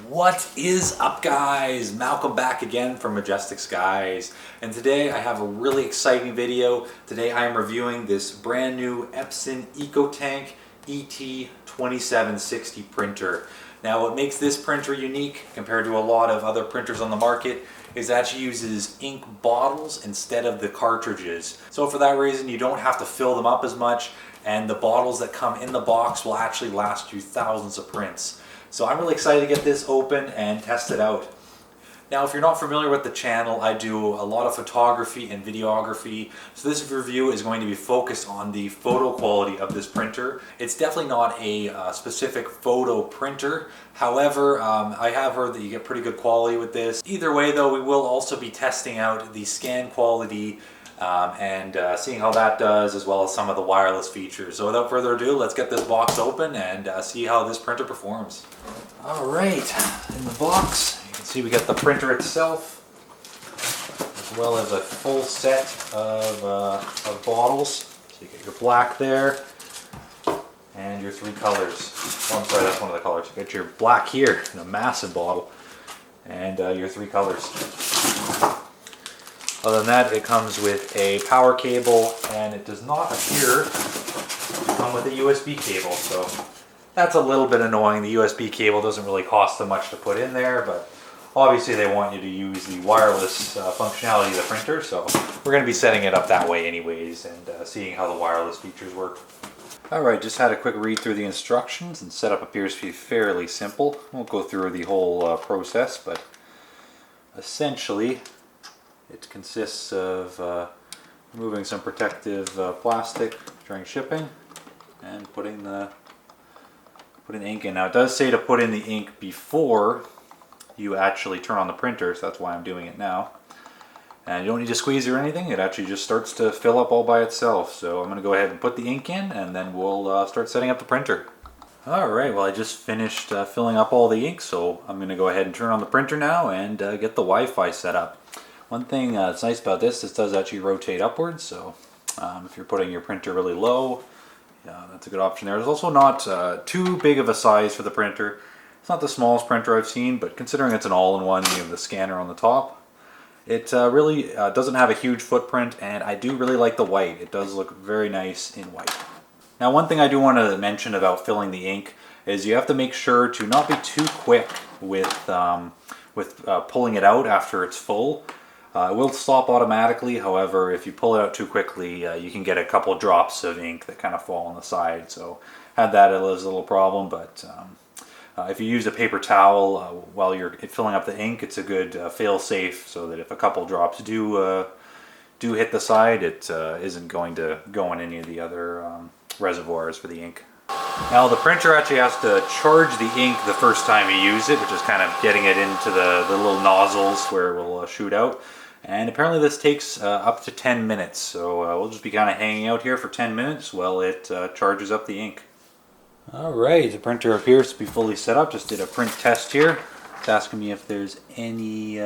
What is up, guys? Malcolm back again from Majestic Skies, and today I have a really exciting video. Today I am reviewing this brand new EPSON Ecotank ET2760 printer. Now what makes this printer unique compared to a lot of other printers on the market is that she uses ink bottles instead of the cartridges. So for that reason you don't have to fill them up as much, and the bottles that come in the box will actually last you thousands of prints. So I'm really excited to get this open and test it out. Now, if you're not familiar with the channel, I do a lot of photography and videography. So this review is going to be focused on the photo quality of this printer. It's definitely not a specific photo printer. However, I have heard that you get pretty good quality with this. Either way though, we will also be testing out the scan quality and seeing how that does, as well as some of the wireless features. So without further ado, let's get this box open and see how this printer performs. All right, in the box, you can see we got the printer itself, as well as a full set of bottles. So you get your black there, and your three colors. Oh, I'm sorry, that's one of the colors. You got your black here in a massive bottle, and your three colors. Other than that, it comes with a power cable, and it does not appear to come with a USB cable, so that's a little bit annoying. The USB cable doesn't really cost them much to put in there, but obviously they want you to use the wireless functionality of the printer, so we're going to be setting it up that way anyways, and seeing how the wireless features work. Alright, just had a quick read through the instructions, and setup appears to be fairly simple. Won't go through the whole process, but essentially it consists of removing some protective plastic during shipping and putting ink in. Now it does say to put in the ink before you actually turn on the printer, so that's why I'm doing it now. And you don't need to squeeze or anything, it actually just starts to fill up all by itself. So I'm going to go ahead and put the ink in, and then we'll start setting up the printer. Alright, well I just finished filling up all the ink, so I'm going to go ahead and turn on the printer now and get the Wi-Fi set up. One thing that's nice about this does actually rotate upwards, so if you're putting your printer really low, that's a good option there. It's also not too big of a size for the printer. It's not the smallest printer I've seen, but considering it's an all-in-one, you have the scanner on the top, it really doesn't have a huge footprint, and I do really like the white. It does look very nice in white. Now, one thing I do want to mention about filling the ink is you have to make sure to not be too quick with pulling it out after it's full. It will stop automatically. However, if you pull it out too quickly, you can get a couple drops of ink that kind of fall on the side. So had that as a little problem, but if you use a paper towel while you're filling up the ink, it's a good fail-safe, so that if a couple drops do hit the side, it isn't going to go in any of the other reservoirs for the ink. Now the printer actually has to charge the ink the first time you use it, which is kind of getting it into the little nozzles where it will shoot out. And apparently this takes up to 10 minutes, so we'll just be kind of hanging out here for 10 minutes while it charges up the ink. Alright, the printer appears to be fully set up. Just did a print test here. It's asking me if there's any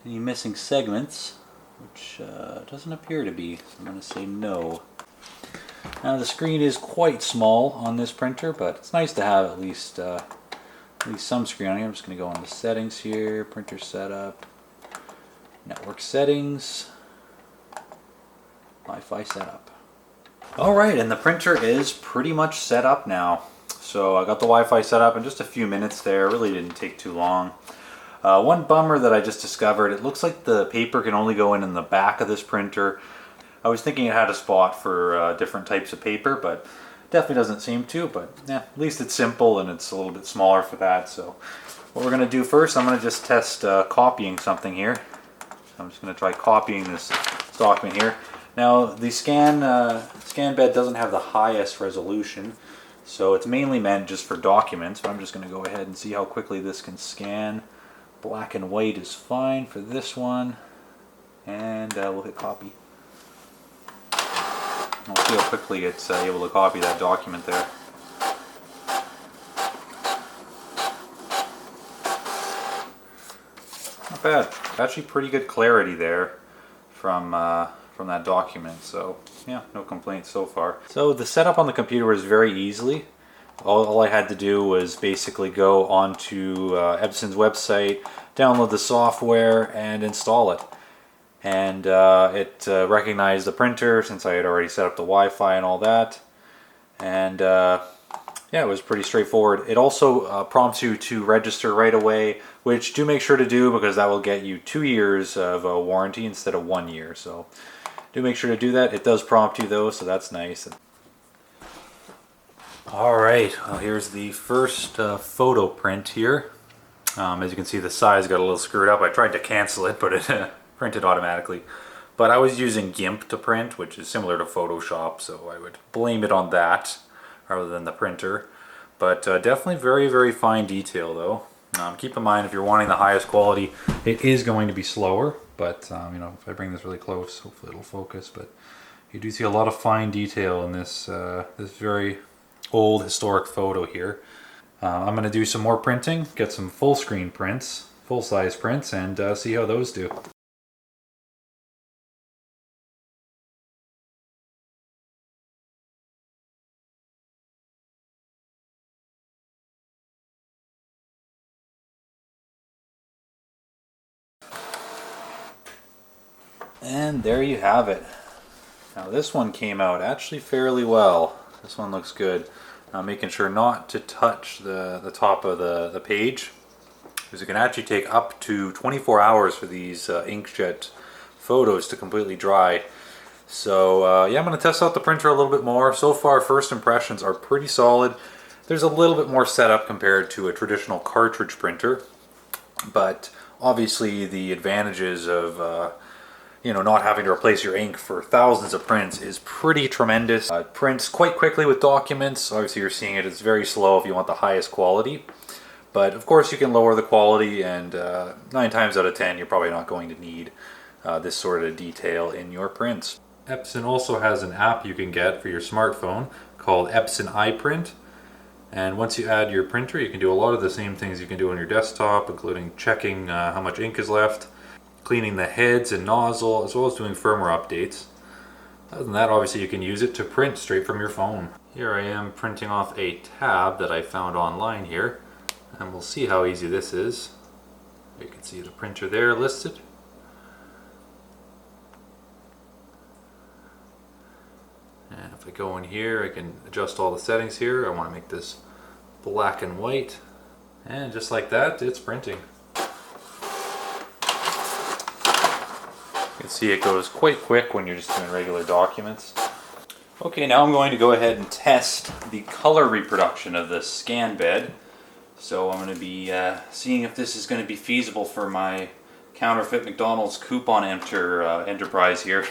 missing segments, which doesn't appear to be, so I'm going to say no. Now the screen is quite small on this printer, but it's nice to have at least some screen on here. I'm just going to go into settings here, printer setup, network settings, Wi-Fi setup. Alright, and the printer is pretty much set up now. So I got the Wi-Fi set up in just a few minutes there. It really didn't take too long. One bummer that I just discovered, it looks like the paper can only go in the back of this printer. I was thinking it had a spot for different types of paper, but definitely doesn't seem to. But yeah, at least it's simple and it's a little bit smaller for that. So what we're going to do first, I'm going to just test copying something here. I'm just going to try copying this document here. Now the scan bed doesn't have the highest resolution, so it's mainly meant just for documents, but I'm just going to go ahead and see how quickly this can scan. Black and white is fine for this one, and we'll hit copy. We'll see how quickly it's able to copy that document there. Not bad. Actually pretty good clarity there from that document, so yeah, no complaints so far. So the setup on the computer was very easy. All I had to do was basically go onto EPSON's website, download the software, and install it. And it recognized the printer since I had already set up the Wi-Fi and all that. And yeah, it was pretty straightforward. It also prompts you to register right away, which do make sure to do because that will get you 2 years of a warranty instead of 1 year. So do make sure to do that. It does prompt you though, so that's nice. Alright, well here's the first photo print here. As you can see, the size got a little screwed up. I tried to cancel it, but it printed automatically. But I was using GIMP to print, which is similar to Photoshop, so I would blame it on that rather than the printer. But definitely very, very fine detail though. Keep in mind, if you're wanting the highest quality, it is going to be slower. But you know, if I bring this really close, hopefully it'll focus. But you do see a lot of fine detail in this this very old historic photo here. I'm going to do some more printing, get some full screen prints, full size prints, and see how those do. And there you have it. Now this one came out actually fairly well. This one looks good. Making sure not to touch the top of the page, because it can actually take up to 24 hours for these inkjet photos to completely dry. So yeah, I'm going to test out the printer a little bit more. So far, first impressions are pretty solid. There's a little bit more setup compared to a traditional cartridge printer, but obviously the advantages of you know, not having to replace your ink for thousands of prints is pretty tremendous. It prints quite quickly with documents. Obviously you're seeing it's very slow if you want the highest quality. But of course you can lower the quality, and 9 times out of 10 you're probably not going to need this sort of detail in your prints. EPSON also has an app you can get for your smartphone called EPSON iPrint. And once you add your printer, you can do a lot of the same things you can do on your desktop, including checking how much ink is left, cleaning the heads and nozzle, as well as doing firmware updates. Other than that, obviously you can use it to print straight from your phone. Here I am printing off a tab that I found online here, and we'll see how easy this is. You can see the printer there listed. And if I go in here, I can adjust all the settings here. I want to make this black and white, and just like that, it's printing. You can see it goes quite quick when you're just doing regular documents. Okay, now I'm going to go ahead and test the color reproduction of this scan bed. So I'm going to be seeing if this is going to be feasible for my counterfeit McDonald's coupon enterprise here.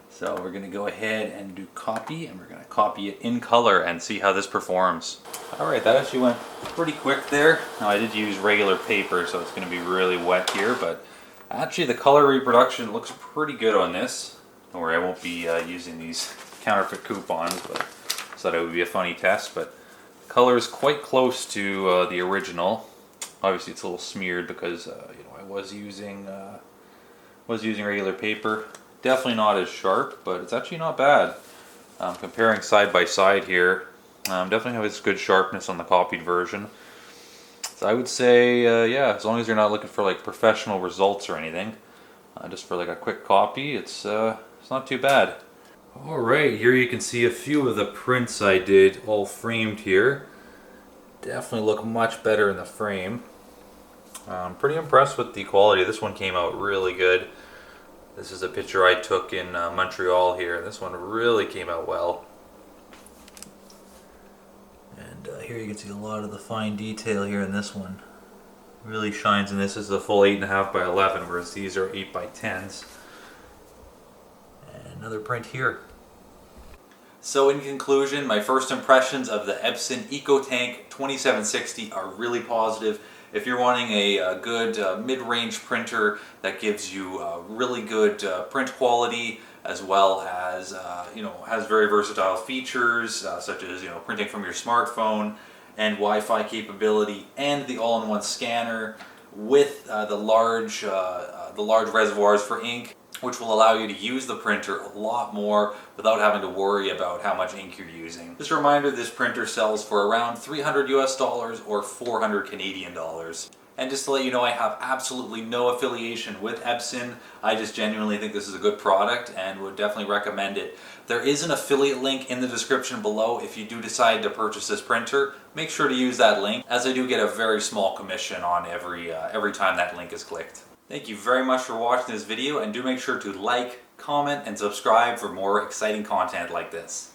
So we're going to go ahead and do copy, and we're going to copy it in color and see how this performs. Alright, that actually went pretty quick there. Now I did use regular paper, so it's going to be really wet here, but actually the color reproduction looks pretty good on this. Don't worry, I won't be using these counterfeit coupons, but I thought it would be a funny test. But the color is quite close to the original. Obviously it's a little smeared because you know, I was using regular paper. Definitely not as sharp, but it's actually not bad. Comparing side by side here, definitely has good sharpness on the copied version. So I would say, yeah, as long as you're not looking for like professional results or anything, just for like a quick copy, it's not too bad. Alright, here you can see a few of the prints I did all framed here. Definitely look much better in the frame. I'm pretty impressed with the quality. This one came out really good. This is a picture I took in Montreal here. This one really came out well. And here you can see a lot of the fine detail here in this one. Really shines, and this is a full 8.5 by 11, whereas these are 8 by 10s. And another print here. So in conclusion, my first impressions of the EPSON Ecotank 2760 are really positive. If you're wanting a good mid-range printer that gives you really good print quality, as well as you know, has very versatile features such as, you know, printing from your smartphone and Wi-Fi capability, and the all-in-one scanner with the large reservoirs for ink, which will allow you to use the printer a lot more without having to worry about how much ink you're using. Just a reminder, this printer sells for around $300 US or 400 Canadian dollars. And just to let you know, I have absolutely no affiliation with EPSON. I just genuinely think this is a good product and would definitely recommend it. There is an affiliate link in the description below. If you do decide to purchase this printer, make sure to use that link, as I do get a very small commission on every time that link is clicked. Thank you very much for watching this video, and do make sure to like, comment, and subscribe for more exciting content like this.